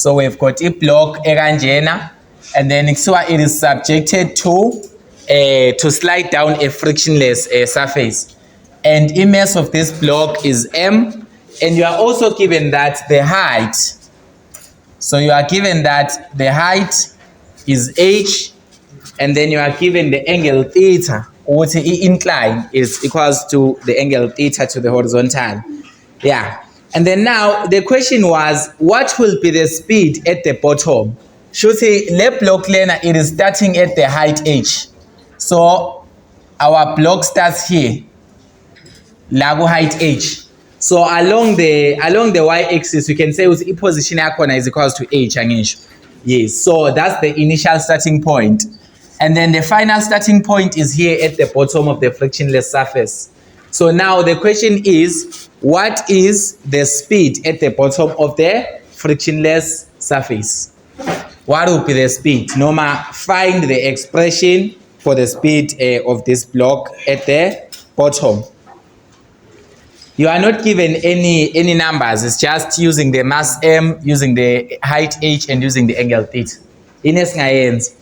So we've got a block ekanjena, and then it is subjected to slide down a frictionless surface. And the mass of this block is m, and you are also given that the height. So you are given that the height is h, and then you are given the angle theta, or the incline is equals to the angle theta to the horizontal. Yeah. And then now the question was, what will be the speed at the bottom? Should say left block lena, it is starting at the height h. So our block starts here, lago height h. So along the y-axis, you can say with the position corner is equals to h. Yes. So that's the initial starting point, and then the final starting point is here at the bottom of the frictionless surface. So now the question is, what is the speed at the bottom of the frictionless surface? What will be the speed? Norma, find the expression for the speed of this block at the bottom. You are not given any numbers. It's just using the mass m, using the height h, and using the angle theta. Ines ngayenza.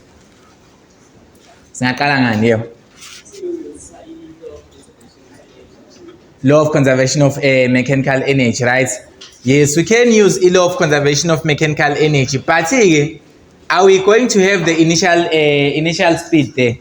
Singaqala ngani yo? Law of conservation of mechanical energy, right? Yes, we can use a law of conservation of mechanical energy, but are we going to have the initial speed there?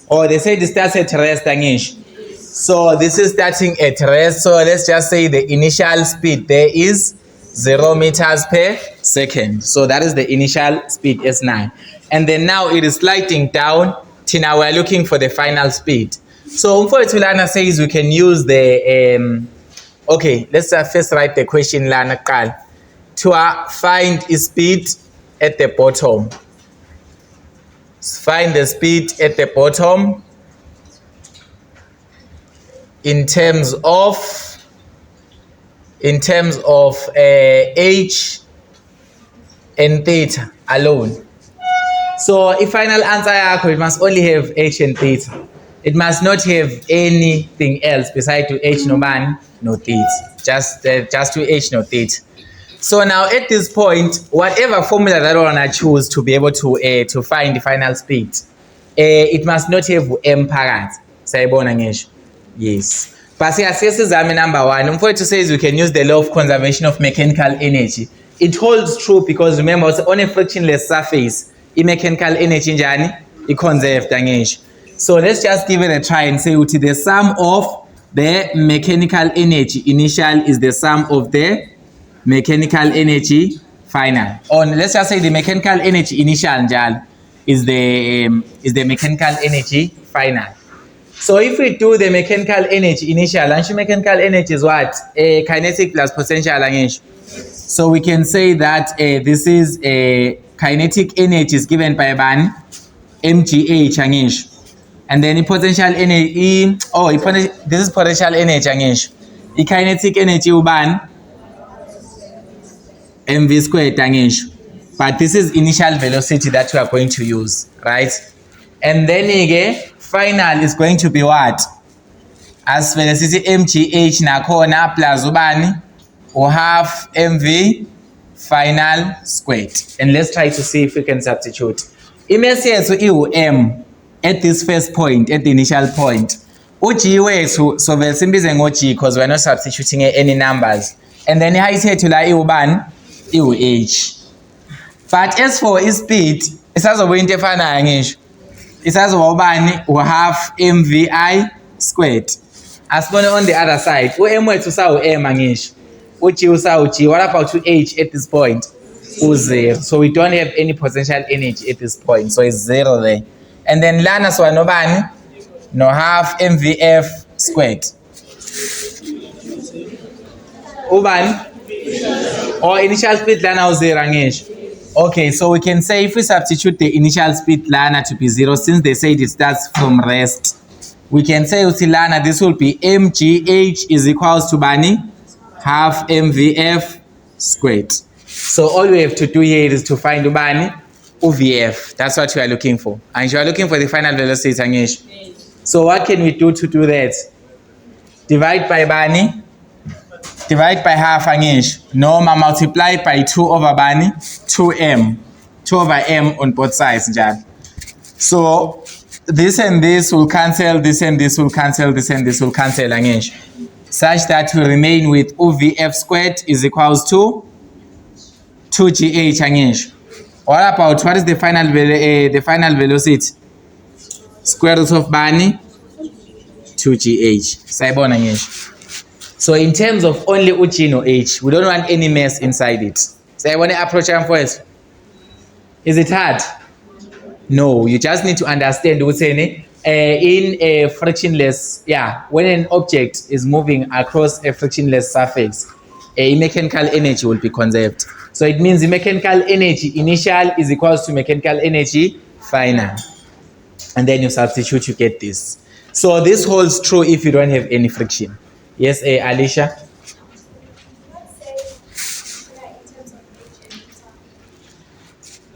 Or they say it starts at rest, Angish. So this is starting at rest. So let's just say the initial speed there is 0 meters per second. So that is the initial speed S9. And then now it is sliding down till now we're looking for the final speed. So Umfowethu Lana says we can use the okay, let's first write the question Lana Kal to find the speed at the bottom. Find the speed at the bottom in terms of h and theta alone. So if final answer it must only have h and theta. It must not have anything else besides to h no man no theta. Just to h no theta. So now at this point, whatever formula that I want to choose to be able to find the final speed, it must not have m phakathi. Sayibona ngisho. Yes. But siyasizame number 1. Umfowethu says we can use the law of conservation of mechanical energy. It holds true because remember, on a frictionless surface, mechanical energy njani i-conserved ngisho. So let's just give it a try and say the sum of the mechanical energy initial is the sum of the mechanical energy final. Or let's just say the mechanical energy initial njalo is the mechanical energy final. So if we do the mechanical energy initial, and mechanical energy is what? Kinetic plus potential angisho. So we can say that this is kinetic energy is given by bani mgh angisho. And then the potential energy, this is potential energy angisho. The kinetic energy ubani mv squared angisho. But this is initial velocity that we are going to use, right? And then again, final is going to be what? As velocity mgh nakhona plus ubani or half mv final squared. And let's try to see if we can substitute. Imass yethu m at this first point, at the initial point. Ug wethu so vele simbize ngo-g because we're not substituting any numbers. And then height yethu la iubani h. But as for speed, isazoba into efanayo ngisho. Isazoba ubani half mvi squared. Asibone on the other side. U-m wethu usawu-m angisho. U-g usawu-g. What about h at this point? U-0. So we don't have any potential energy at this point. So it's 0 there. And then lana so nobani no half mvf squared. Ubani? Or initial speed lana u-0 angisho. Okay, so we can say if we substitute the initial speed lana to be 0, since they said it starts from rest, we can say lana this will be mgh is equals to bani half mvf squared. So all we have to do here is to find ubani uvf. That's what we are looking for, and you are looking for the final velocity angisho. So what can we do to do that? Divide by bani divide by half angisho noma multiply by 2 over bani 2m 2 over m on both sides njalo. So this and this will cancel, this and this will cancel, this and this will cancel angisho, such that we remain with UVF squared is equals to 2gh angisho. What about what is the final velocity? Square root of bani 2gh. Sayibona ngisho. So in terms of only uG no h, we don't want any mass inside it. Sayibona approach yam first. Is it hard? No, you just need to understand what's in a frictionless, when an object is moving across a frictionless surface, a mechanical energy will be conserved. So it means the mechanical energy initial is equals to mechanical energy final. And then you substitute, you get this. So this holds true if you don't have any friction. Yes, Alicia?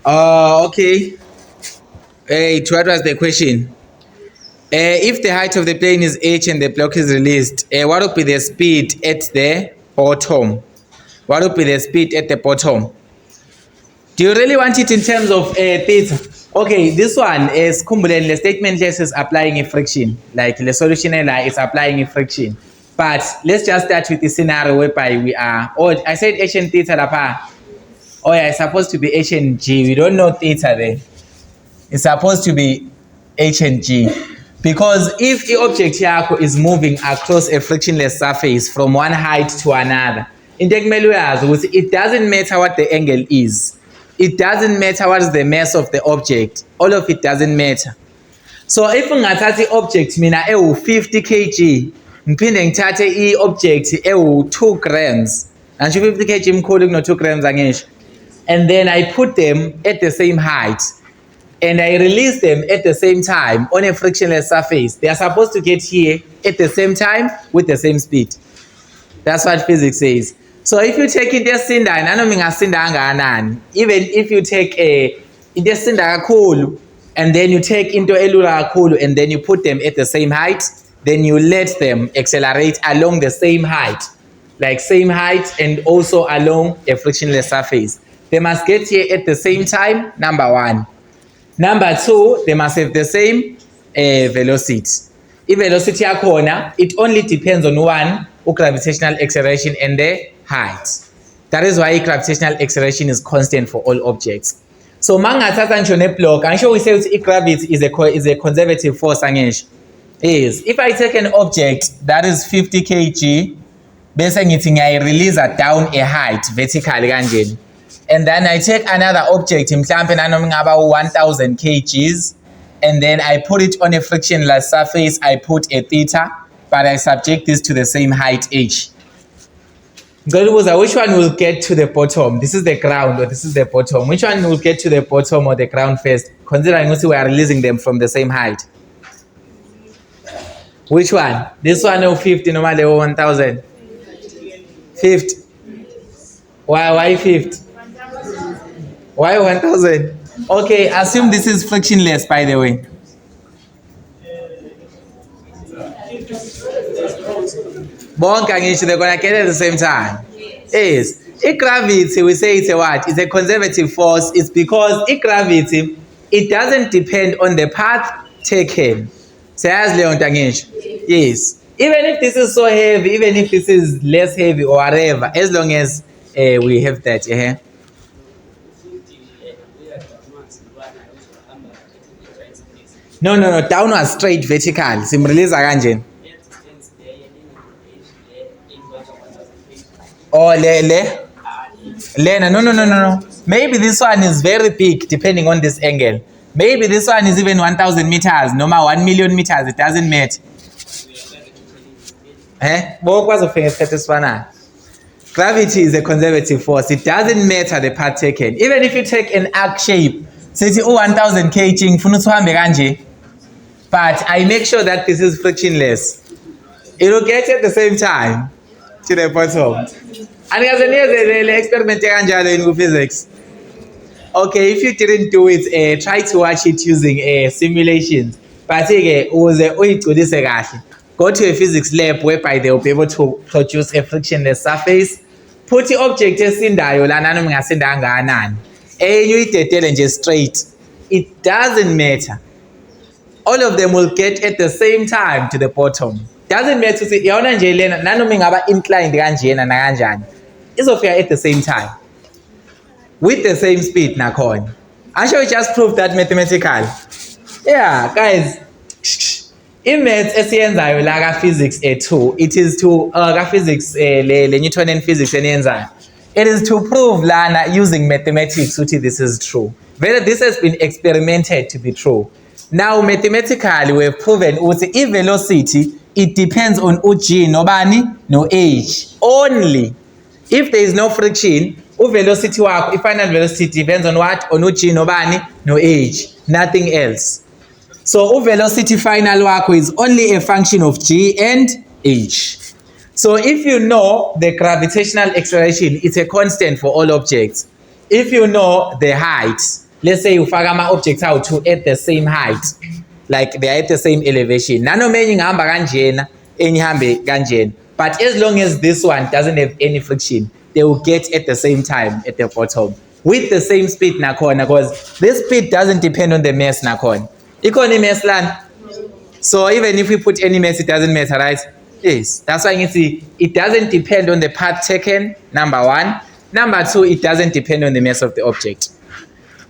Okay. What was the question? If the height of the plane is h and the block is released, what would be the speed at the bottom? What would be the speed at the bottom? Do you really want it in terms of theta? Okay, this one is Kumbulen, the statement just is applying a friction. Like the solution is applying a friction. But let's just start with the scenario whereby we are, I said h and theta lapa. Oh yeah, it's supposed to be h and g. We don't know theta there. It's supposed to be h and g. Because if the object here is moving across a frictionless surface from one height to another, it doesn't matter what the angle is. It doesn't matter what is the mass of the object. All of it doesn't matter. So if ngathatha object mina 50 kg, ngiphinde ngithathe object 2 grams. And 50 kg mkhulu kuno 2 grams angisho. And then I put them at the same height. And I release them at the same time on a frictionless surface. They are supposed to get here at the same time with the same speed. That's what physics says. So if you take it sinda, even if you take a kakhulu and then you take into elula kakhulu and then you put them at the same height, then you let them accelerate along the same height, like same height and also along a frictionless surface. They must get here at the same time, number one. Number two, they must have the same velocity. If velocity yakhona, it only depends on one, gravitational acceleration and the height. That is why gravitational acceleration is constant for all objects. So mangathatha ngisho neblock, I'm sure we say gravity is a conservative force angisho. Yes, if I take an object that is 50 kg, bese ngithi ngiyayirelease down a height vertically kanjeni. And then I take another object, mhlampe nanoma ngaba 1000 kgs, and then I put it on a frictionless surface, I put a theta, but I subject this to the same height h. Which one will get to the bottom? This is the ground or this is the bottom. Which one will get to the bottom or the ground first? Considering we are releasing them from the same height. Which one? This one or 50 normally or 1000? 50. Why 50? Why 1000? Okay, assume this is frictionless by the way. They're gonna get at the same time. Yes. Gravity, we say it's a what? It's a conservative force. It's because gravity, it doesn't depend on the path taken. Yes. Even if this is so heavy, even if this is less heavy or whatever, as long as we have that. No, downward straight vertical. Simrelease kanjeni. Oh, no. Maybe this one is very big depending on this angle. Maybe this one is even 1000 meters, no matter 1 million meters, it doesn't matter. Gravity is a conservative force. It doesn't matter the path taken. Even if you take an arc shape, say 1000 kg, but I make sure that this is frictionless. It will get at the same time to the bottom. And there's an experiment in physics. Okay, if you didn't do it, try to watch it using simulations. But it was go to a physics lab whereby they will be able to produce a frictionless surface. Put the object esindayo lana noma ingasinda kangakanani. Enye uyidedele nje straight. It doesn't matter. All of them will get at the same time to the bottom. Doesn't matter ukuthi yona nje lena nanoma ingaba inclined kanjena na kanjani. Izofika at the same time. With the same speed nakhona. I shall just prove that mathematically. Yeah, guys. I-maths esiyenzayo la ka-physics 2, it is to ka-physics le Newtonian physics eniyenzayo. It is to prove lana using mathematics ukuthi this is true. This has been experimented to be true. Now mathematically we've proven ukuthi i-velocity it depends on u-g nobani no h. Only if there is no friction, u-velocity wakho, i-final velocity depends on what? On u-g nobani no h. Nothing else. So velocity final wakho is only a function of g and h. So if you know the gravitational acceleration, it's a constant for all objects. If you know the height, let's say you faka ama objects out to at the same height, like they are at the same elevation. Nanoma enye ingahamba kanjena, enye ihambe kanjena. But as long as this one doesn't have any friction, they will get at the same time at the bottom with the same speed nakhona, because this speed doesn't depend on the mass nakhona. Ikona mass land. So even if we put any mass, it doesn't matter, right? Yes. That's why you see it doesn't depend on the path taken, number one. Number two, it doesn't depend on the mass of the object.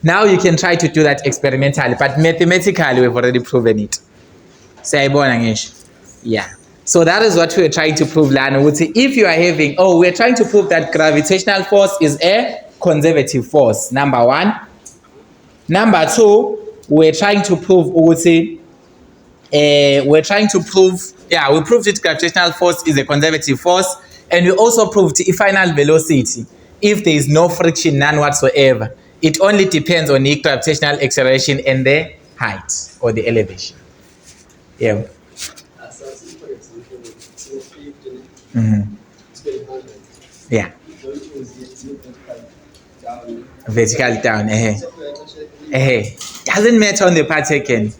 Now you can try to do that experimentally, but mathematically we've already proven it. Yeah. So that is what we're trying to prove, Lana. If you are having, we're trying to prove that gravitational force is a conservative force, number one. Number two, we're trying to prove, we proved that gravitational force is a conservative force, and we also proved the final velocity. If there is no friction, none whatsoever, it only depends on the gravitational acceleration and the height or the elevation. Yeah. Mm-hmm. Yeah. Vertical down. Doesn't matter on the path taken.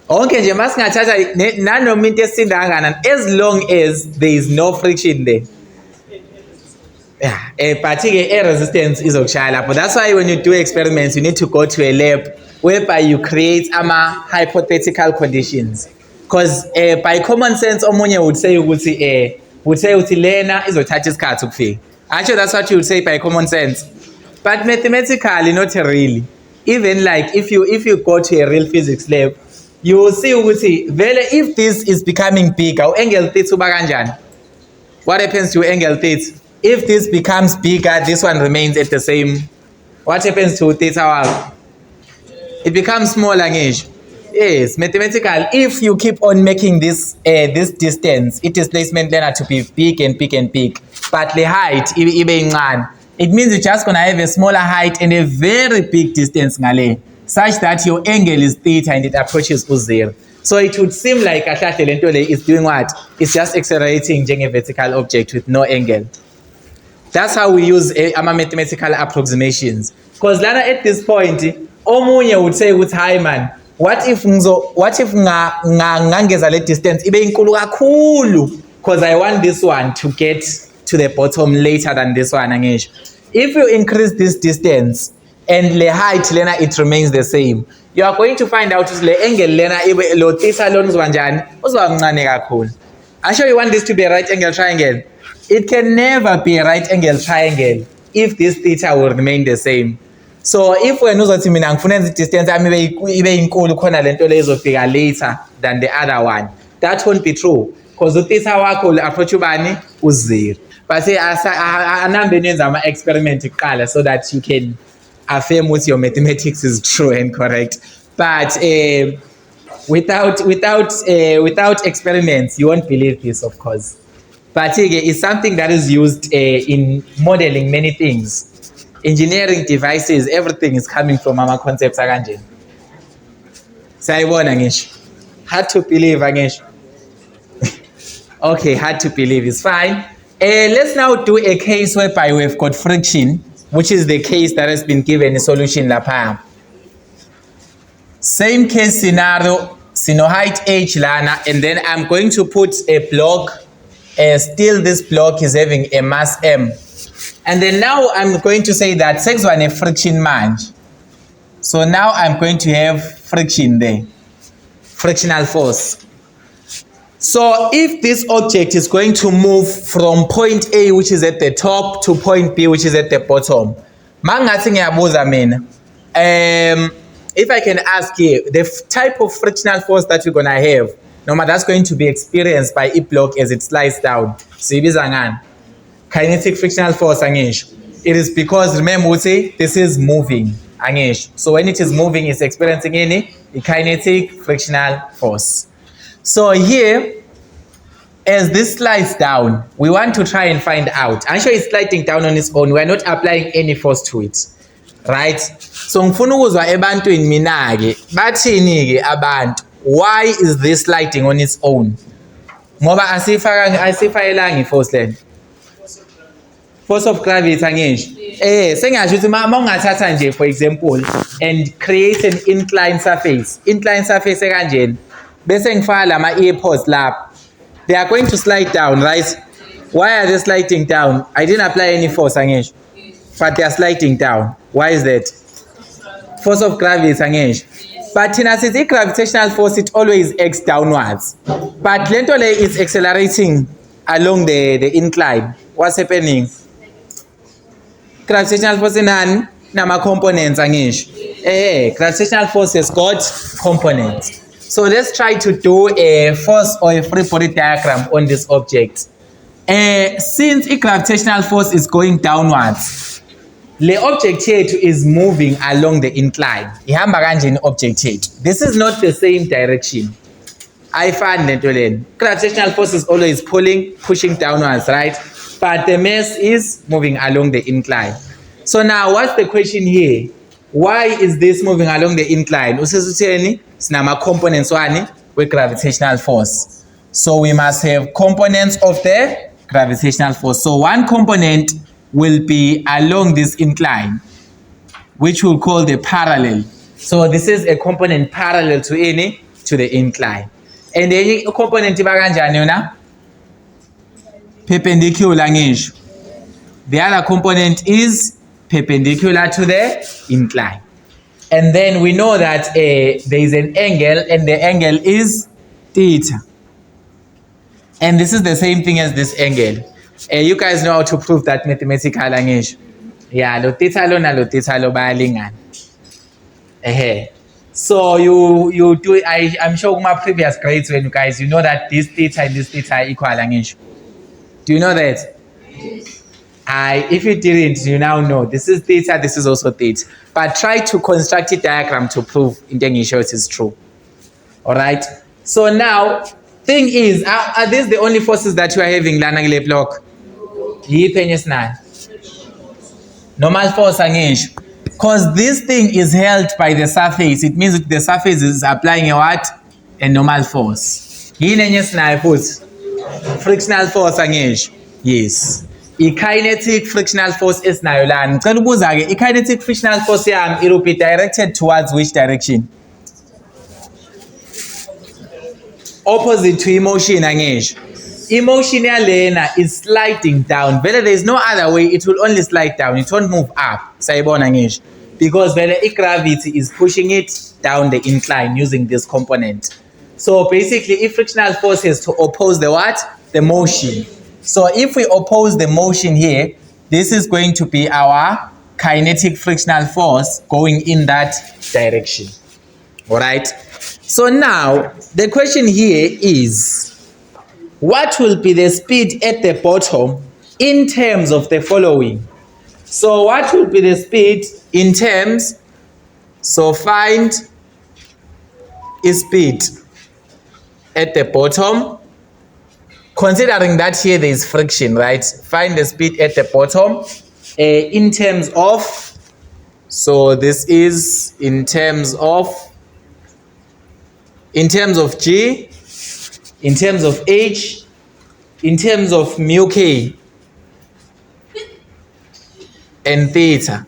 Okay, nje masingathatha nanoma into esinda kangakanani as long as there is no friction there. Yeah, but a resistance is okushala. But that's why when you do experiments, you need to go to a lab whereby you create hypothetical conditions. Because by common sense, omunye would say ukuthi lena izothatha isikhathi ukufika. Actually, that's what you would say by common sense. But mathematically, not really. Even like if you go to a real physics lab, you will see ukuthi vele if this is becoming bigger, angle theta uba kanjani? What happens to angle theta? If this becomes bigger, this one remains at the same. What happens to theta? It becomes smaller. Yes, mathematical. If you keep on making this distance, its displacement length to be big and big and big, but the height it means you're just gonna have a smaller height and a very big distance ngale, such that your angle is theta and it approaches to zero. So it would seem like kahle lento le is doing what? It's just accelerating a vertical object with no angle. That's how we use mathematical approximations. Because lana at this point, omunye would say with hi man, what if ngangeza le distance ibe inkulu kakhulu, because I want this one to get to the bottom later than this one. If you increase this distance and the height lena it remains the same, you are going to find out the angle lena ibe lo theta lona uzwanjani uzwa mncane kakhulu. I sure you want this to be a right angle triangle. It can never be a right angle triangle if this theta will remain the same. So if wena uzothi mina ngifuna the distance yami ibe inkulu khona lento le izofika later than the other one, that won't be true, because utheta wakho approach ubani uzero. But say anambe nenza ama experiment kuqala so that you can affirm what your mathematics is true and correct. But without experiments, you won't believe this, of course. But it's something that is used in modeling many things. Engineering devices, everything is coming from our concepts. Sayibona ngisho. Hard to believe ngisho. Okay, hard to believe is fine. Let's now do a case whereby we've got friction, which is the case that has been given a solution lapha. Same case scenario, sino height h lana, and then I'm going to put a block. Still this block is having a mass m, and then now I'm going to say that sekuzwa friction manje. So now I'm going to have friction there, frictional force. So if this object is going to move from point A, which is at the top, to point B, which is at the bottom, mangathi ngiyabuza mina, if I can ask you, the type of frictional force that you're gonna have, that's going to be experienced by a block as it slides down. Siyibiza ngani? Kinetic frictional force angisho. It is because, remember we say this is moving angisho. So when it is moving, it's experiencing a kinetic frictional force. So here, as this slides down, we want to try and find out. I'm sure it's sliding down on its own. We're not applying any force to it. Right? So ngifuna ukuzwa ebantwini mina ke bathini ke abantu, why is this sliding on its own? Ngoba asifayelanga iforce lento. Force of gravity angisho. Sengasho ukuthi uma ungathatha nje for example and create an inclined surface. Inclined surface ekanjeni. Bese ngifaka lama earpods lapha. They are going to slide down, right? Why are they sliding down? I didn't apply any force angisho. But they are sliding down. Why is that? Force of gravity angisho. But in a gravitational force, it always acts downwards. But lento le is accelerating along the incline. What's happening? Gravitational force inani nama components angisho. Gravitational force has got components. So let's try to do a force or a free body diagram on this object. Since a gravitational force is going downwards, the object here is moving along the incline. Ihamba kanjani object here? This is not the same direction. I find that gravitational force is always pushing downwards, right? But the mass is moving along the incline. So now what's the question here? Why is this moving along the incline? Usisutheni sinama components wani with gravitational force. So we must have components of the gravitational force. So one component will be along this incline, which we'll call the parallel. So this is a component parallel to the incline. And the component iba kanjani yona? Perpendicular ngisho. The other component is perpendicular to the incline. And then we know that there is an angle, and the angle is theta. And this is the same thing as this angle. You guys know how to prove that mathematical language. Yeah, lo theta lo na lo theta lo bayalingana. So you do. I'm sure my previous grades when you guys you know that this theta and this theta are equal language. Do you know that? Yes. If you didn't, you now know this is theta, this is also theta. But try to construct a diagram to prove intengisho it is true. All right. So now, thing is, are these the only forces that you are having lana kule block? Normal force angisho. Because this thing is held by the surface, it means that the surface is applying a what? A normal force. Frictional force angisho. Yes. Kinetic frictional force is nayo lana. Ngicela ukubuza ke kinetic frictional force yami it will be directed towards which direction? Opposite to emotion angisho. Emotion yalena is sliding down. Vele there is no other way, it will only slide down. It won't move up. Sayibona ngisho. Because vele gravity is pushing it down the incline using this component. So basically if frictional force is to oppose the what? The motion. So if we oppose the motion here, this is going to be our kinetic frictional force going in that direction. All right. So now the question here is, what will be the speed at the bottom in terms of the following? So what will be the speed in terms? So find its speed at the bottom. Considering that here there is friction, right? Find the speed at the bottom in terms of, so this is in terms of G, in terms of H, in terms of mu K and theta.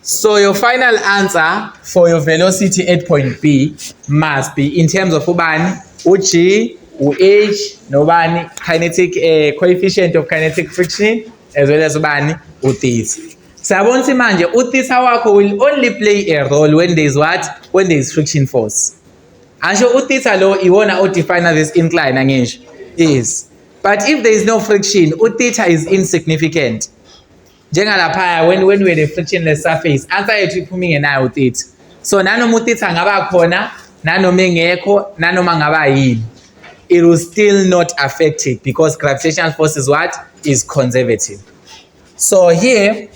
So your final answer for your velocity at point B must be in terms of ubani, G, H, nobani, kinetic coefficient of kinetic friction, as well as ubani, theta. Sabona ukuthi manje theta wakho will only play a role when there is what? When there is friction force. Asho theta lo iwona odefine this incline angisho. Yes. But if there is no friction, theta is insignificant. Njengalapha when we had a frictionless surface, answer yethu iphuma ingenayo theta. So nanoma theta ngaba khona, nanoma engekho, nanoma ngaba yini, it will still not affect it because gravitational force is what? Is conservative. So here,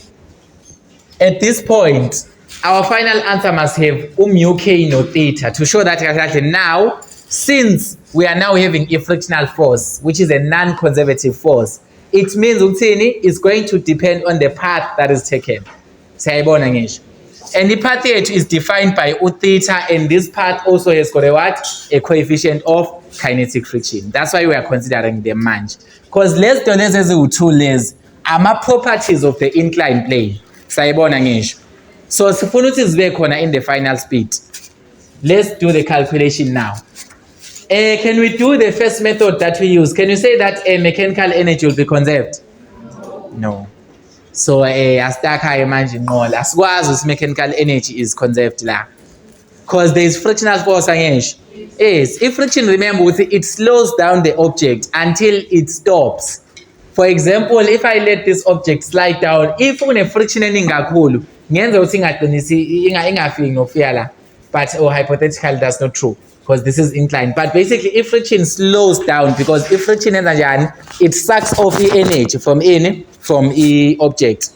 at this point, our final answer must have mu k no theta to show that now, since we are now having a frictional force, which is a non-conservative force, it means it's going to depend on the path that is taken. And the path here is defined by theta, and this path also has got a what? A coefficient of kinetic friction. That's why we are considering them manje. Because less to less as two less are properties of the inclined plane. So sifuna ukuthi zibe khona in the final speed. Let's do the calculation now. Can we do the first method that we use? Can you say that mechanical energy will be conserved? No. So asitaka imagine ngola asikwazi ukuthi mechanical energy is conserved la. Because there is frictional force angesho. Yes, if friction, remember it slows down the object until it stops. For example, if I let this object slide down, if une friction eningi kakhulu, ngenza ukuthi ingafiki nofika la. But hypothetically that's not true because this is inclined. But basically, if friction slows down, because if friction it sucks off the energy from the object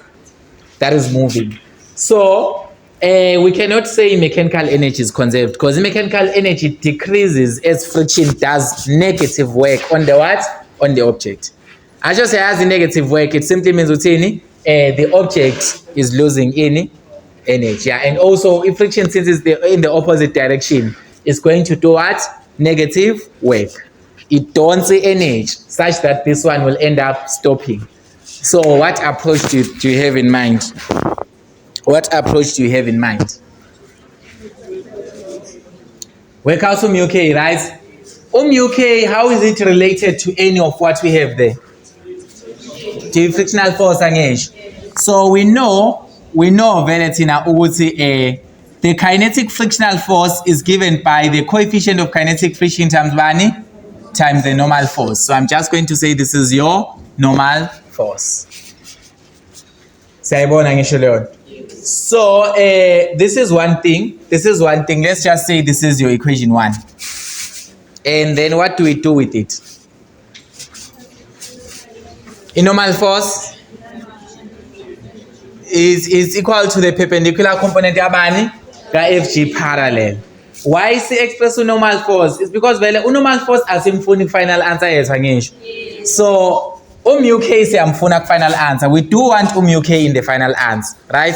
that is moving. So we cannot say mechanical energy is conserved because mechanical energy decreases as friction does negative work on the what? On the object. I just say as the negative work, it simply means the object is losing any energy. And also, if friction, since it's in the opposite direction, it's going to do what? Negative work. It don't see energy such that this one will end up stopping. So what approach do you have in mind? What approach do you have in mind? Work out mu k, right? Mu k, how is it related to any of what we have there? The frictional force angesho. So we know Veletina ukuthi the kinetic frictional force is given by the coefficient of kinetic friction times bani times the normal force. So I'm just going to say this is your normal force. Sayibona ngisho leyo. So this is one thing. Let's just say this is your equation 1. And then what do we do with it? In normal force is equal to the perpendicular component yabani ka FG parallel. Why is it expressed to normal force? It's because normal force asimfuni final answer yethu angisho. So mu k siyamfuna final answer. We do want mu k in the final answer, right?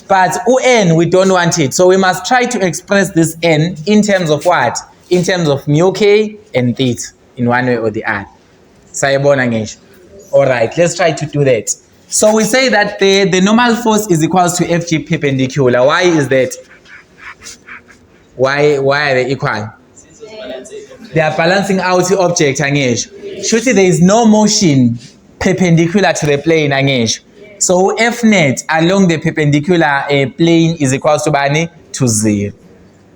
But n we don't want it. So we must try to express this n in terms of what? In terms of mu k and theta in one way or the other. Sayibona ngisho. All right, let's try to do that. So we say that the normal force is equal to FG perpendicular. Why is that? Why are they equal? They are balancing out the object, angesho. Surely there is no motion perpendicular to the plane, angesho. So F net along the perpendicular plane is equal to bani to 0.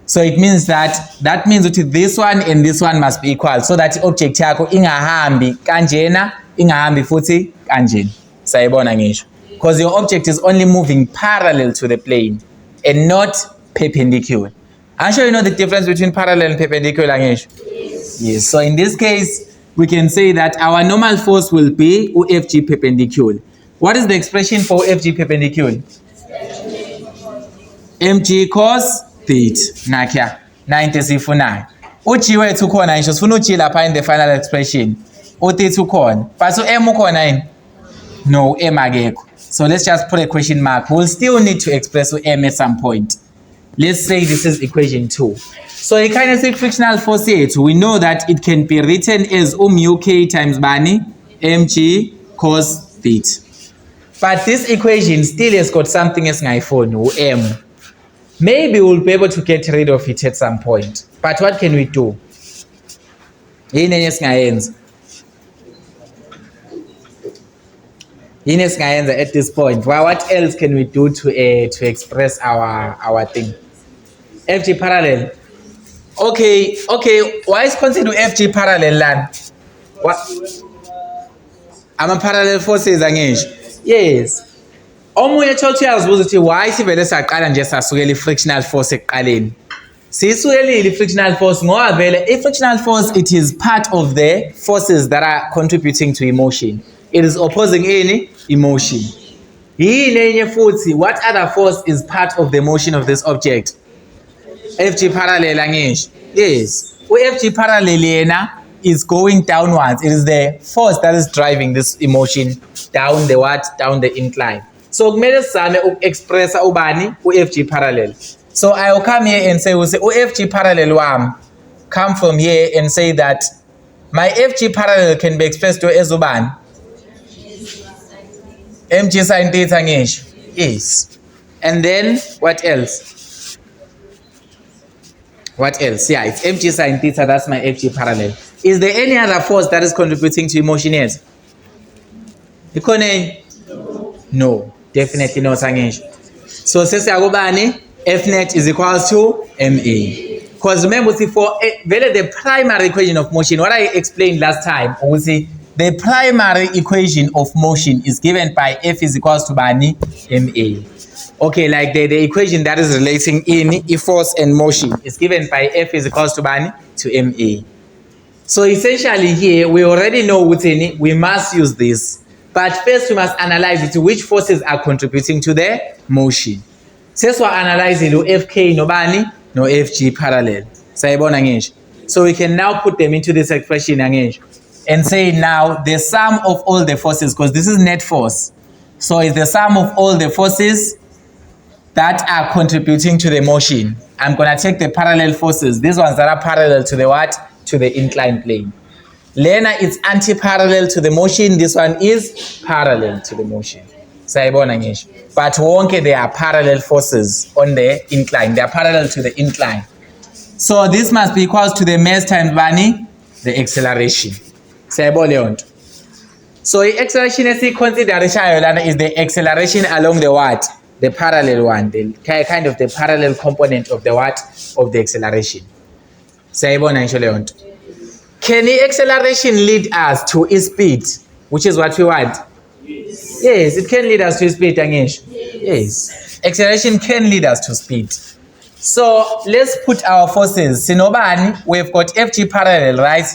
So it means that means that this one and this one must be equal, so that the object yakho ingahambi kanjena ingahambi futhi kanjena. Sayibona ngisho. Because your object is only moving parallel to the plane and not perpendicular. I'm sure you know the difference between parallel and perpendicular ngisho. Yes. So in this case, we can say that our normal force will be UFG perpendicular. What is the expression for FG perpendicular? mg cos theta. Nakya 90 sifunayo. Uji wethu khona ngisho sifuna uji lapha in the final expression. Utheta ukhona. But m ukhona yini? No, m akekho. So let's just put a question mark. We'll still need to express m at some point. Let's say this is equation 2. So a kinetic frictional force yethu, we know that it can be written as mu k times bani mg cos theta. But this equation still has got something esingayifuni, m. Maybe we'll be able to get rid of it at some point. But what can we do? Yini esingayenza? Yini esingayenza at this point? Well, what else can we do to express our thing? FG parallel. Okay. Why is considered FG parallel lan? What? Ama-parallel forces angisho. Yes. Omunye thothi uyazibuza ukuthi why sivele saqala nje sasukela i-frictional force ekuqaleni. Sisukelile i-frictional force ngoba vele i-frictional force it is part of the forces that are contributing to emotion. It is opposing any emotion. Yini enye futhi what other force is part of the motion of this object? FG parallel angisho. Yes. U-FG parallel yena is going downwards. It is the force that is driving this emotion down the what? Down the incline. So kumele sizame uku-expressa ubani u-FG parallel. So I will come here and say u-FG parallel wami. Come from here and say that my FG parallel can be expressed to as ubani? mg sin theta ngisho. Yes. And then what else? What else? Yeah, it's mg sin theta. That's my FG parallel. Is there any other force that is contributing to emotion yet? No, definitely not. So sesiyakubani F net is equals to MA. Because remember, for the primary equation of motion, what I explained last time, the primary equation of motion is given by F is equals to bani MA. Okay, like the equation that is relating in force and motion is given by F is equals to bani to MA. So essentially here, we already know within we must use this. But first we must analyze it, which forces are contributing to the motion. Since we analyze it, FK no bani, no FG parallel. So we can now put them into this expression and say now the sum of all the forces, because this is net force. So it's the sum of all the forces that are contributing to the motion. I'm going to take the parallel forces, these ones that are parallel to the what? To the inclined plane. Lena is anti-parallel to the motion. This one is parallel to the motion. But wonke they are parallel forces on the incline. They are parallel to the incline. So this must be equals to the mass times bani, the acceleration. So the acceleration is the acceleration along the what? The parallel one. The kind of the parallel component of the what? Of the acceleration. Can the acceleration lead us to a speed, which is what we want? Yes, it can lead us to speed, Angesh. Yes, acceleration can lead us to speed. So let's put our forces. Sinobani, we've got FG parallel, right?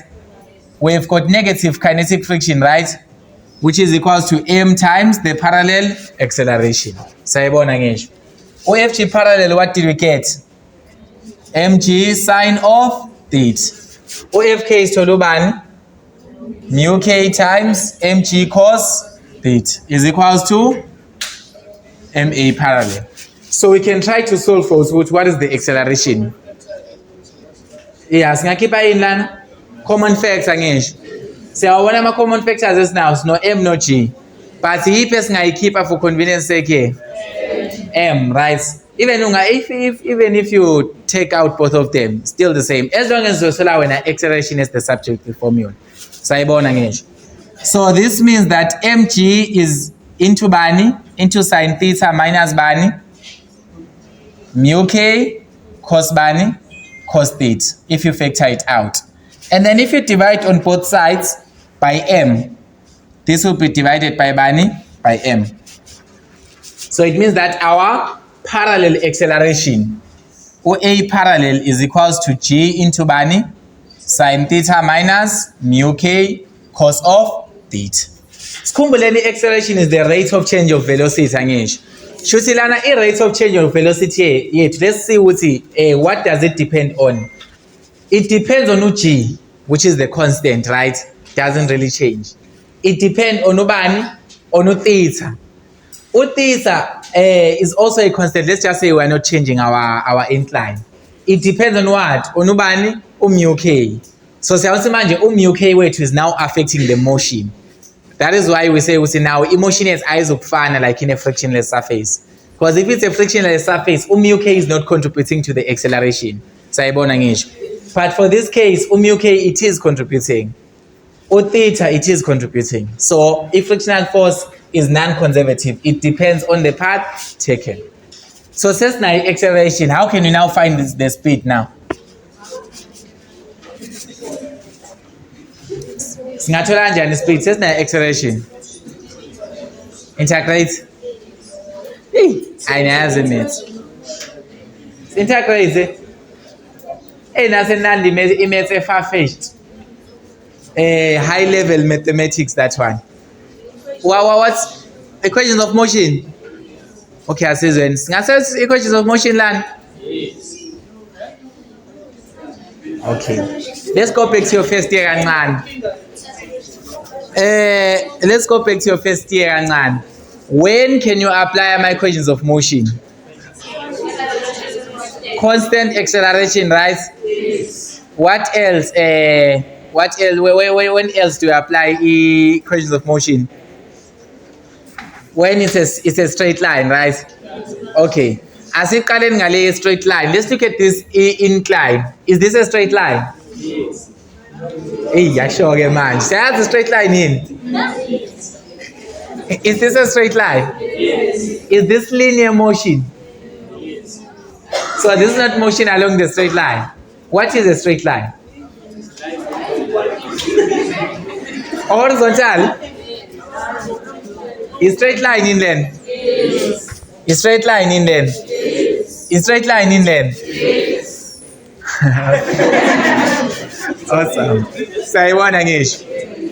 We've got negative kinetic friction, right? Which is equals to m times the parallel acceleration. Saibon Angesh. FG parallel, what did we get? mg sine of theta. OFK is tolubani mu k times mg cos theta is equals to MA parallel. So we can try to solve for what is the acceleration. Yes, ngakipa inlana common facts angesh. Siyawabona ama common factors now, no m no g. But yiphi singayikhipha for convenience sake? M, right? Even if you take out both of them, still the same. As long as you allow an acceleration is the subjective formula. So this means that mg is into bani, into sine theta minus bani, mu k cos bani, cos theta, if you factor it out. And then if you divide on both sides by m, this will be divided by bani, by m. So it means that our parallel acceleration, or A parallel, is equals to G into bani, sine theta minus mu k cos of theta. Skumbuleni acceleration is the rate of change of velocity. Shuthi lana rate of change of velocity yet. Let's see what does it depend on. It depends on G, which is the constant, right? Doesn't really change. It depends on ubani, on theta. Theta is also a constant. Let's just say we're not changing our incline. It depends on what? On ubani, mu k. So manje mu k weight is now affecting the motion. That is why we say now emotion is ayizukufana like in a frictionless surface. Because if it's a frictionless surface, mu k is not contributing to the acceleration. Sayibona ngisho. But for this case, mu k it is contributing. Theta it is contributing. So if frictional force is non-conservative, it depends on the path taken. So since now acceleration, how can we now find the speed now? Singathola njani speed? Since now acceleration. Integrate. Ayazi mithi. Integrate. Nasenandi imaths far-fetched. High level mathematics, that one. What's equations of motion? Okay, I say when equations of motion land. Okay, let's go back to your first year and let's go back to your first year and when can you apply my equations of motion? Constant acceleration, right? What else? What else? When else do you apply equations of motion? When it's a straight line, right? Okay. As if calling a straight line, let's look at this incline. Is this a straight line? Yes. Hey, yeah, sure, man. So that's a straight line in. Is this a straight line? Yes. Is this linear motion? Yes. So this is not motion along the straight line. What is a straight line? Horizontal? Is straight line inland? Yes. Is straight line inland? Yes. Is straight line inland? Yes. Awesome. So I want to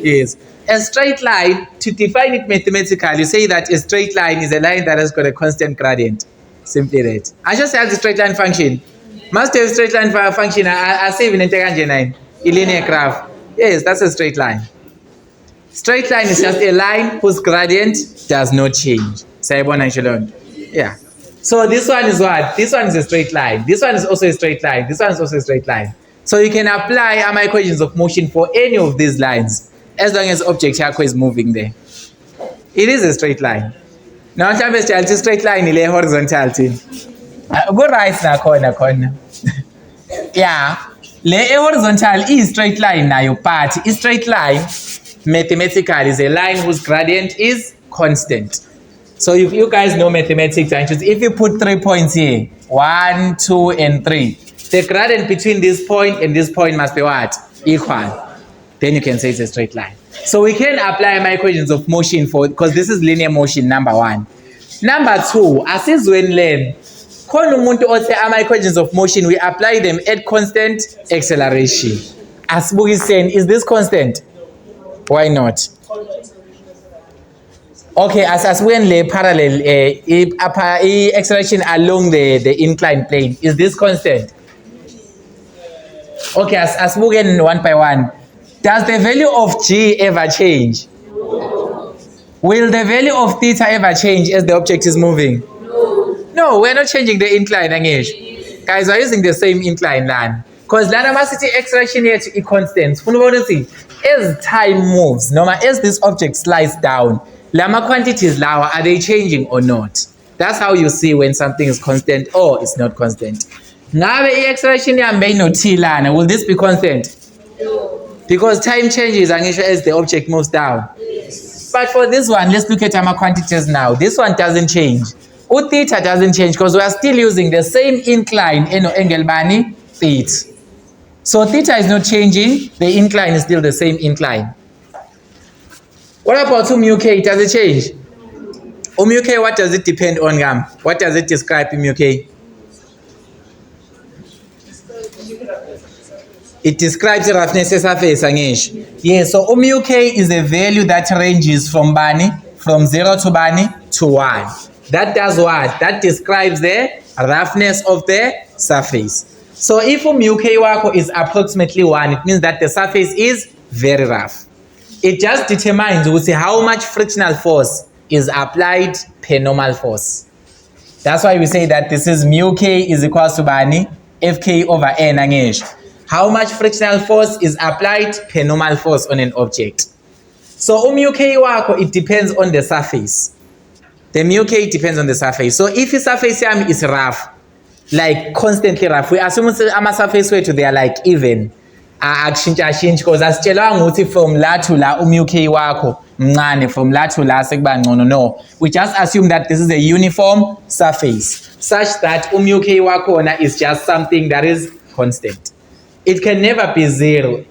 yes. A straight line, to define it mathematically, you say that a straight line is a line that has got a constant gradient. Simply that. I just have the straight line function. Must have straight line function. I say in a linear graph. Yes, that's a straight line. Straight line is just a line whose gradient does not change. Yeah. So this one is what? This one is a straight line. This one is also a straight line. This one is also a straight line. So you can apply my equations of motion for any of these lines as long as object is moving there. It is a straight line. Now I'm just a straight line is horizontal. Go right now, corner. Yeah. Le horizontal is straight line now your part. Is straight line mathematically is a line whose gradient is constant. So if you guys know mathematics, if you put 3 points here, 1, 2, and 3, the gradient between this point and this point must be what? Equal. Then you can say it's a straight line. So we can apply my equations of motion for, because this is linear motion, number 1. Number 2, as is when learn. My equations of motion, we apply them at constant acceleration. As Boog is saying, is this constant? Why not? Okay, as when the parallel acceleration along the inclined plane, is this constant? Okay, as moving one by one, does the value of G ever change? Will the value of theta ever change as the object is moving? No, we're not changing the incline, Angesh. Guys, we're using the same incline line. Because the acceleration here is constant. As time moves, no matter as this object slides down, Lama quantities lower, are they changing or not? That's how you see when something is constant or it's not constant. Now the acceleration will this be constant? No. Because time changes as the object moves down. Yes. But for this one, let's look at our quantities now. This one doesn't change. Theta doesn't change because we are still using the same incline in angle bani theta. So theta is not changing, the incline is still the same incline. What about mu k? Does it change? Mu k, what does it depend on, Gam? What does it describe mu k? It describes the roughness of surface, Angesh. Yes, so mu k is a value that ranges from 0 to 1. That does what? That describes the roughness of the surface. So if mu k wako is approximately 1, it means that the surface is very rough. It just determines how much frictional force is applied per normal force. That's why we say that this is mu k is equals to Fk over n, Angesh. How much frictional force is applied per normal force on an object. So mu k wakho, it depends on the surface. The mu k depends on the surface. So if the surface is rough, like constantly rough, we assume ama surface wethu they are like even. Akushintsha because asitshelwanga ukuthi from la to la mu k wakho mncane, from la to la sekuba ngcono. No, we just assume that this is a uniform surface such that mu k wakhona is just something that is constant. It can never be zero.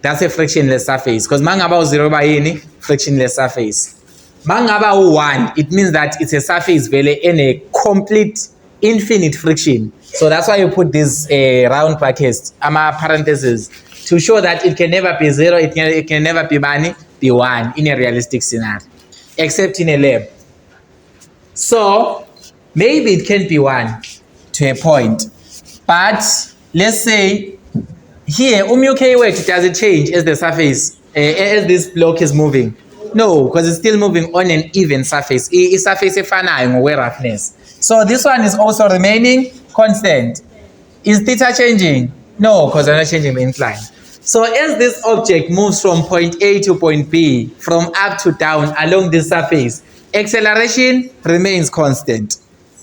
That's a frictionless surface because mangaba zero by any frictionless surface. Mangaba 1, it means that it's a surface really in a complete infinite friction. So that's why you put this round brackets, parentheses, to show that it can never be 0, it can never be 1 in a realistic scenario, except in a lab. So maybe it can be 1 to a point, but let's say here mu k weight does it change as the surface as this block is moving? No, because it's still moving on an even surface. It's surface efanayo ngokwe roughness. So this one is also remaining constant. Is theta changing? No, because we're not changing the incline. So as this object moves from point A to point B, from up to down along this surface, acceleration remains constant.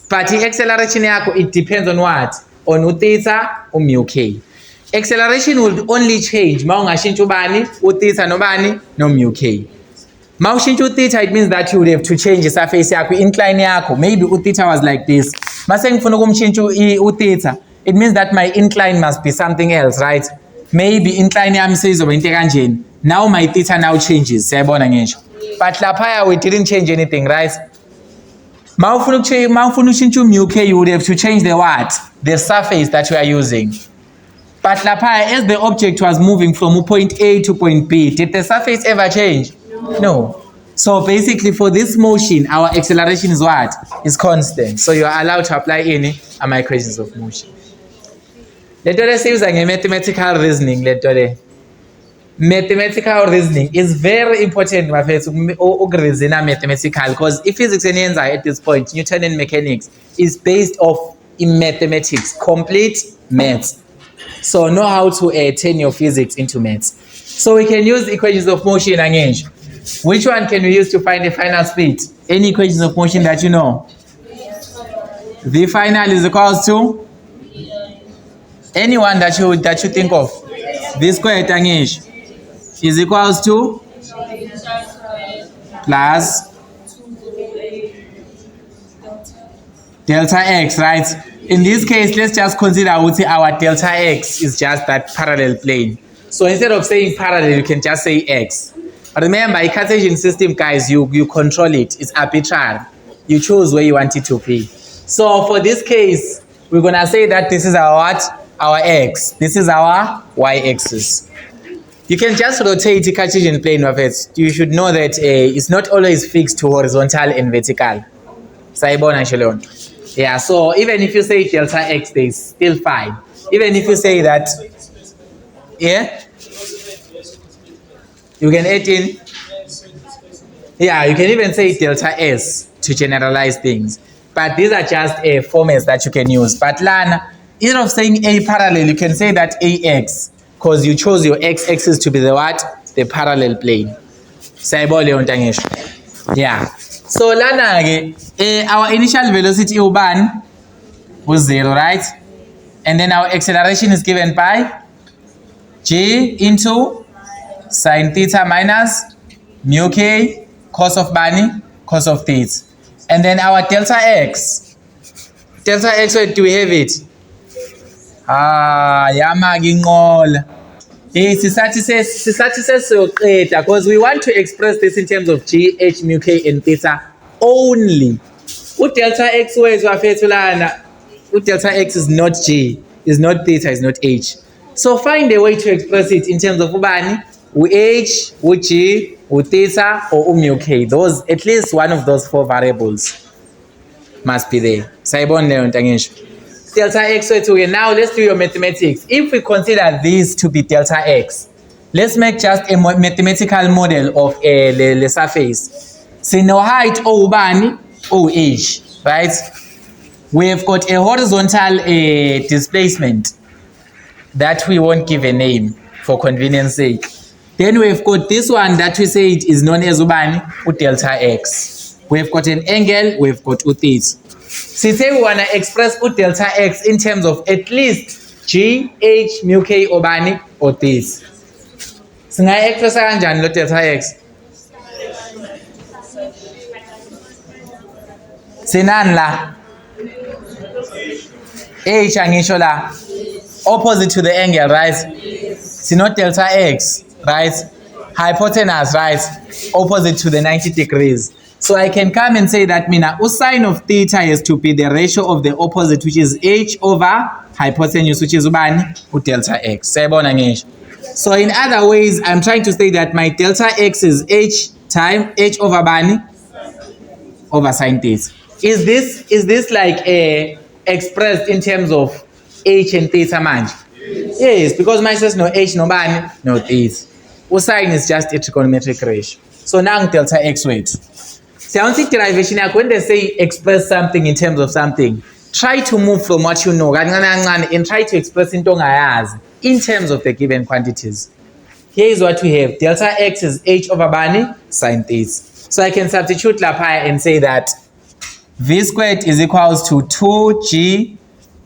But the acceleration yakho, it depends on what? On theta or mu k. Acceleration will only change ma ungashintsha ubani utheta nobani no mu k. Ma ushintsha utheta, it means that you would have to change the surface yakho, incline yakho. Maybe utheta was like this. Mase ngifuna ukumshintsha utheta, it means that my incline must be something else, right? Maybe incline yami seyizoba into kanjeni. Now my theta now changes. Siyabona ngisho. But laphaya we didn't change anything, right? Ma ufuna ukushintsha mu k, you would have to change the what? The surface that we are using. But laphaya, as the object was moving from point A to point B, did the surface ever change? No. So basically for this motion, our acceleration is what? Is constant. So you are allowed to apply any equations of motion. Let's use mathematical reasoning. Mathematical reasoning is very important mathematical, because if physics and at this point, Newtonian mechanics is based off in mathematics, complete maths. So know how to turn your physics into maths. So we can use equations of motion again. Which one can we use to find the final speed? Any equations of motion that you know? V final is equals to anyone that you think of. V squared tangish is equals to plus delta x, right? In this case, let's just consider our delta x is just that parallel plane. So instead of saying parallel, you can just say x. Remember, a Cartesian system, guys, you control it. It's arbitrary. You choose where you want it to be. So for this case, we're going to say that this is our what? Our x. This is our y-axis. You can just rotate the Cartesian plane of it. You should know that it's not always fixed to horizontal and vertical. Yeah, so even if you say delta x, they still fine. Even if you say that, yeah, you can add in, yeah, you can even say delta s to generalize things. But these are just formats that you can use. But Lana, instead of saying a parallel, you can say that ax, because you chose your x-axis to be the what? The parallel plane. Yeah. So Lana, our initial velocity U1 was 0, right? And then our acceleration is given by g into sine theta minus mu k cos of bani cos of theta. And then our delta x, where do we have it? Because we want to express this in terms of g, h, mu k, and theta only. Delta x delta x is not g, is not theta, is not h. So find a way to express it in terms of ubani, h, g, theta, or mu k. Those, at least one of those 4 variables must be there. Delta x. Now let's do your mathematics. If we consider this to be delta x, let's make just a mathematical model of the surface. So no height ubani, h, right? We've got a horizontal displacement that we won't give a name for convenience sake. Then we've got this one that we said is known as ubani, delta x. We've got an angle, we've got theta. Since we want to express delta x in terms of at least g, h, mu k, ubani, or theta. Singa express kanjani lo delta x? Sinani la? H angisho la. Opposite to the angle, right? Sino delta x, right? Hypotenuse, right? Opposite to the 90 degrees. So I can come and say that mina sine of theta has to be the ratio of the opposite, which is h over hypotenuse, which is ubani, delta x. So in other ways, I'm trying to say that my delta x is h times h over bani over sine theta. Is this like expressed in terms of h and theta manje? Yes, because mine says no h, no bani, no theta. Sine is just a trigonometric ratio. So now delta x weight. Derivation, when they say express something in terms of something, try to move from what you know and try to express in terms of the given quantities. Here is what we have. Delta x is h over bani sine theta. So I can substitute Lapaya and say that v squared is equals to 2g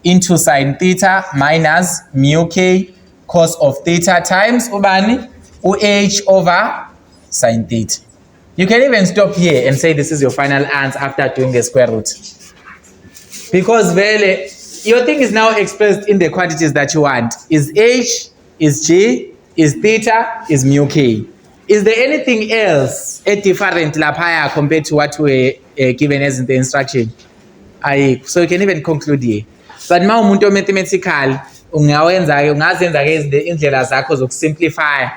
into sine theta minus mu k cos of theta times ubani h over sine theta. You can even stop here and say this is your final answer after doing the square root. Because really, your thing is now expressed in the quantities that you want. Is h, is g, is theta, is mu k. Is there anything else different lapaya compared to what we given as in the instruction? So you can even conclude here. But now umuntu mathematical ungazenza ke indlela zakho zokusimplify.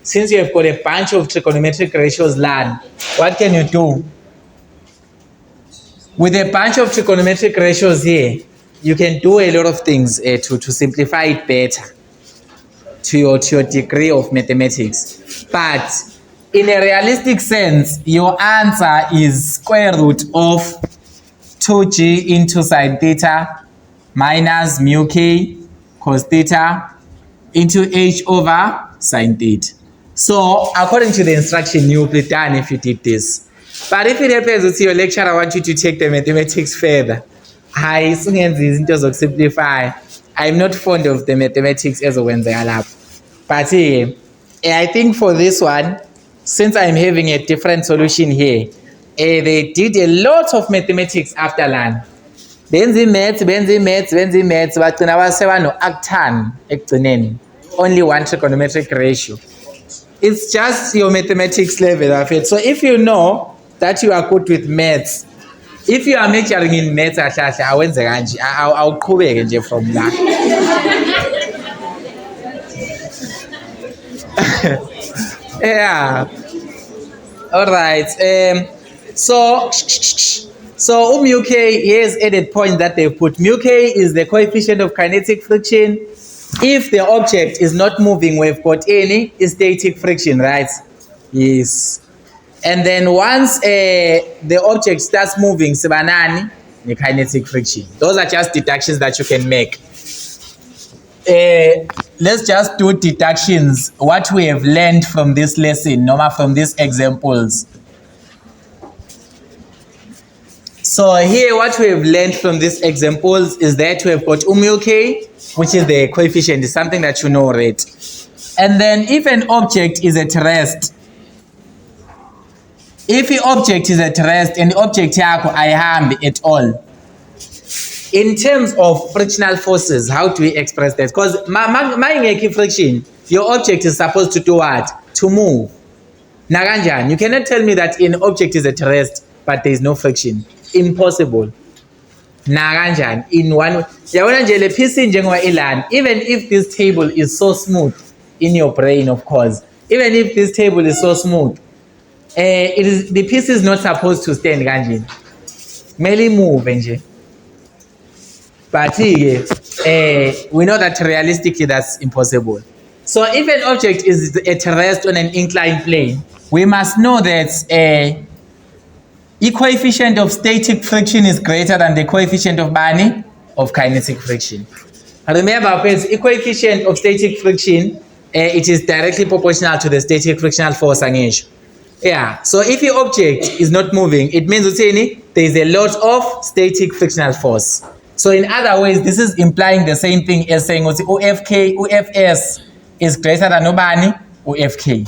Since you have got a bunch of trigonometric ratios learned, what can you do? With a bunch of trigonometric ratios here, you can do a lot of things to simplify it better to your degree of mathematics. But in a realistic sense, your answer is square root of 2g into sine theta minus mu k cos theta into h over sine theta. So according to the instruction, you will be done if you did this. But if it happens with your lecturer, I want you to take the mathematics further. Simplify. I'm not fond of the mathematics as when they are up. But I think for this one, since I'm having a different solution here, they did a lot of mathematics after learn. Benzi maths, but no actan, only one trigonometric ratio. It's just your mathematics level of it. So if you know that you are good with maths, if you are majoring in maths, I'll go from that. Yeah. All right. So mu k, here's added point that they put. Mu k is the coefficient of kinetic friction. If the object is not moving, we've got any static friction, right? Yes. And then once the object starts moving, sebanani, the kinetic friction. Those are just deductions that you can make. Let's just do deductions. What we have learned from this lesson, from these examples. So here what we have learned from these examples is that we have got mu k, which is the coefficient, is something that you know already. And then if an object is at rest, if the object is at rest and the object yako ayihambi at all, in terms of frictional forces, how do we express that? Because my friction, your object is supposed to do what? To move. Naganjan, you cannot tell me that an object is at rest, but there is no friction. Impossible. Naganjan, in one even if this table is so smooth in your brain, of course, even if this table is so smooth, the piece is not supposed to stand ganjin. Merely move, but we know that realistically that's impossible. So if an object is at rest on an inclined plane, we must know that the coefficient of static friction is greater than the coefficient of kinetic friction. Remember, the coefficient of static friction it is directly proportional to the static frictional force angisho. Yeah, so if your object is not moving, it means there is a lot of static frictional force. So in other ways, this is implying the same thing as saying UFK, UFS is greater than ubani, UFK.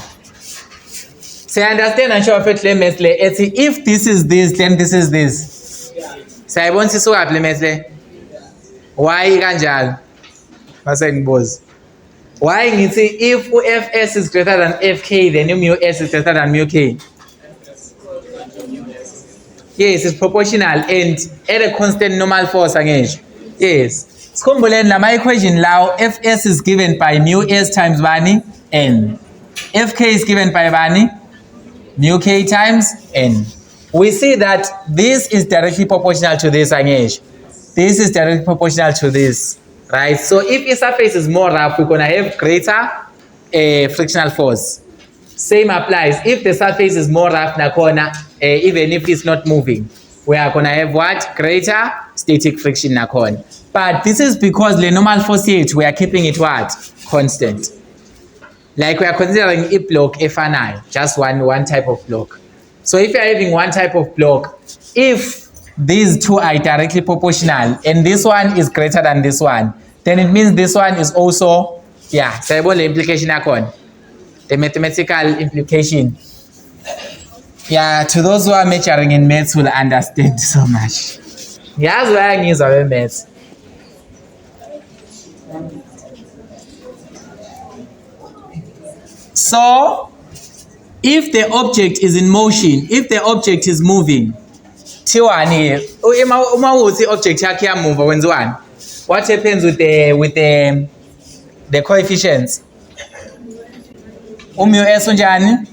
So I understand and show if this is this, then this is this. So I want to see why kanjalo? Masengibuza. Why if UFS is greater than FK, then mu S is greater than mu K? Yes, it's proportional and at a constant normal force angisho. Yes. Sikhumbuleni lama equation lawo Fs is given by mu S times bani n. Fk is given by bani mu K times n. We see that this is directly proportional to this angisho. This is directly proportional to this. Right, so if a surface is more rough, we're going to have greater frictional force. Same applies. If the surface is more rough, nakona, even if it's not moving, we are going to have what? Greater static friction nakona. But this is because the normal force here, we are keeping it what? Constant. Like we are considering a block FNI, just one type of block. So if you are having one type of block, if these two are directly proportional and this one is greater than this one, then it means this one is also, yeah, so the implication the mathematical implication. Yeah, to those who are majoring in maths will understand so much. Yes, why I use our maths. So if the object is in motion, if the object is moving, T1 here, object here move when one. What happens with the coefficients? Mu S unjani?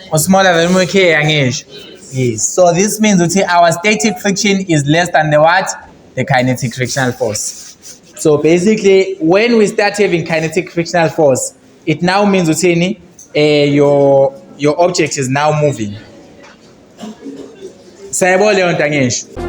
Or smaller than mu K angisho. Yes. So this means that our static friction is less than the what? The kinetic frictional force. So basically, when we start having kinetic frictional force, it now means that your object is now moving. Sayabona leyo nto angisho.